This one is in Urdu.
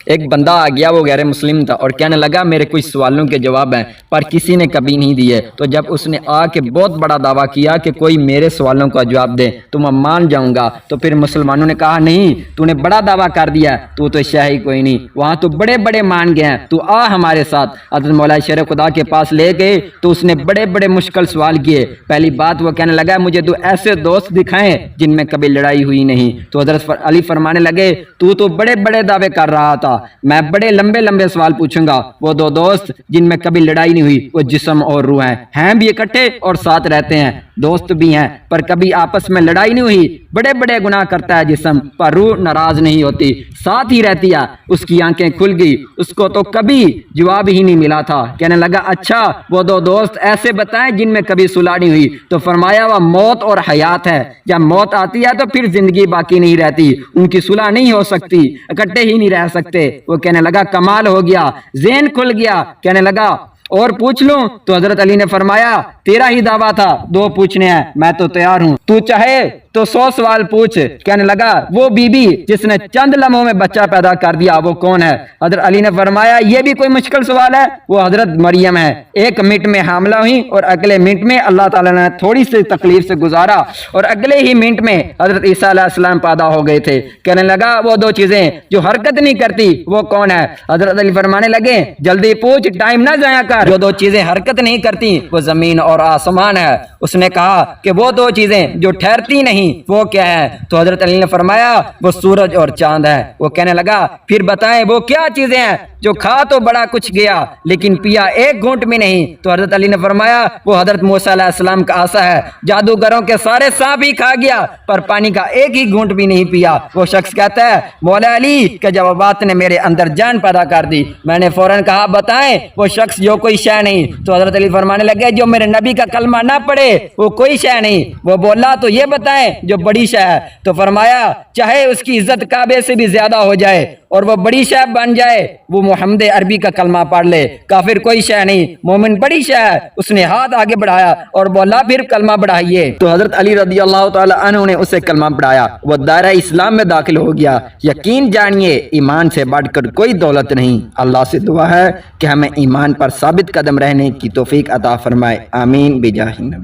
ایک بندہ آ گیا، وہ غیر مسلم تھا اور کہنے لگا میرے کچھ سوالوں کے جواب ہیں پر کسی نے کبھی نہیں دیے۔ تو جب اس نے آ کے بہت بڑا دعویٰ کیا کہ کوئی میرے سوالوں کا جواب دے تو میں مان جاؤں گا، تو پھر مسلمانوں نے کہا نہیں، تو نے بڑا دعویٰ کر دیا، تو شہ ہی کوئی نہیں، وہاں تو بڑے بڑے مان گئے ہیں، تو آ ہمارے ساتھ۔ حضرت مولا شیر خدا کے پاس لے گئے تو اس نے بڑے بڑے مشکل سوال کیے۔ پہلی بات وہ کہنے لگا مجھے تو ایسے دوست دکھائیں جن میں کبھی لڑائی ہوئی نہیں۔ تو حضرت علی فرمانے لگے تو بڑے بڑے دعوے کر رہا تھا، میں بڑے لمبے لمبے سوال پوچھوں گا۔ وہ دو دوست جن میں کبھی لڑائی نہیں ہوئی وہ جسم اور روح ہیں بھی اکٹھے اور ساتھ رہتے ہیں، دوست بھی ہیں پر کبھی آپس میں لڑائی نہیں ہوئی۔ بڑے بڑے گناہ کرتا ہے جسم پر روح ناراض نہیں ہوتی، ساتھ ہی رہتی ہے۔ اس کی آنکھیں کھل گئی، اس کو تو کبھی جواب ہی نہیں ملا تھا۔ کہنے لگا اچھا وہ دو دوست ایسے بتائیں جن میں کبھی صلح نہیں ہوئی۔ تو فرمایا وہ موت اور حیات ہے، جب موت آتی ہے تو پھر زندگی باقی نہیں رہتی، ان کی صلح نہیں ہو سکتی، اکٹھے ہی نہیں رہ سکتے۔ وہ کہنے لگا کمال ہو گیا، ذہن کھل گیا۔ کہنے لگا اور پوچھ لوں؟ تو حضرت علی نے فرمایا تیرا ہی دعویٰ تھا، دو پوچھنے ہیں، میں تو تیار ہوں، تو چاہے تو 100 سوال پوچھ۔ کہنے لگا وہ بی بی جس نے چند لمحوں میں بچہ پیدا کر دیا وہ کون ہے؟ حضرت علی نے فرمایا یہ بھی کوئی مشکل سوال ہے، وہ حضرت مریم ہے، 1 منٹ میں حاملہ ہوئی اور اگلے منٹ میں اللہ تعالیٰ نے تھوڑی سی تکلیف سے گزارا اور اگلے ہی منٹ میں حضرت عیسیٰ علیہ السلام پیدا ہو گئے تھے۔ کہنے لگا وہ 2 چیزیں جو حرکت نہیں کرتی وہ کون ہے؟ حضرت علی فرمانے لگے جلدی پوچھ، ٹائم نہ ضائع کر۔ جو 2 چیزیں حرکت نہیں کرتی وہ زمین اور آسمان ہے۔ اس نے کہا کہ وہ 2 چیزیں جو ٹھہرتی نہیں وہ کیا ہے؟ تو حضرت علی نے فرمایا وہ سورج اور چاند ہے۔ وہ کہنے لگا پھر بتائیں وہ کیا چیزیں ہیں جو کھا تو بڑا کچھ گیا لیکن پیا 1 گھونٹ بھی نہیں؟ تو حضرت علی نے فرمایا وہ حضرت موسیٰ علیہ السلام کا عصا ہے، جادوگروں کے سارے سانپ ہی کھا گیا پر پانی کا 1 ہی گھونٹ بھی نہیں پیا۔ وہ شخص کہتا ہے مولا علی کے جوابات نے میرے اندر جان پیدا کر دی۔ میں نے فوراً کہا بتائیں وہ شخص جو کوئی شے نہیں۔ تو حضرت علی فرمانے لگے جو میرے نبی کا کلمہ نہ پڑھے وہ کوئی شے نہیں۔ وہ بولا تو یہ بتائیں جو بڑی شے ہے۔ تو فرمایا چاہے اس کی عزت کعبے سے بھی زیادہ ہو جائے اور وہ بڑی شے بن جائے، وہ محمد عربی کا کلمہ پڑھ لے، کافر کوئی شے نہیں، مومن بڑی شے ہے۔ اس نے ہاتھ آگے بڑھایا اور بولا پھر کلمہ بڑھائیے۔ تو حضرت علی رضی اللہ تعالی عنہ نے اسے کلمہ پڑھایا، وہ دائرہ اسلام میں داخل ہو گیا۔ یقین جانیے ایمان سے بڑھ کر کوئی دولت نہیں۔ اللہ سے دعا ہے کہ ہمیں ایمان پر ثابت قدم رہنے کی توفیق عطا فرمائے، آمین بجاہ النبی۔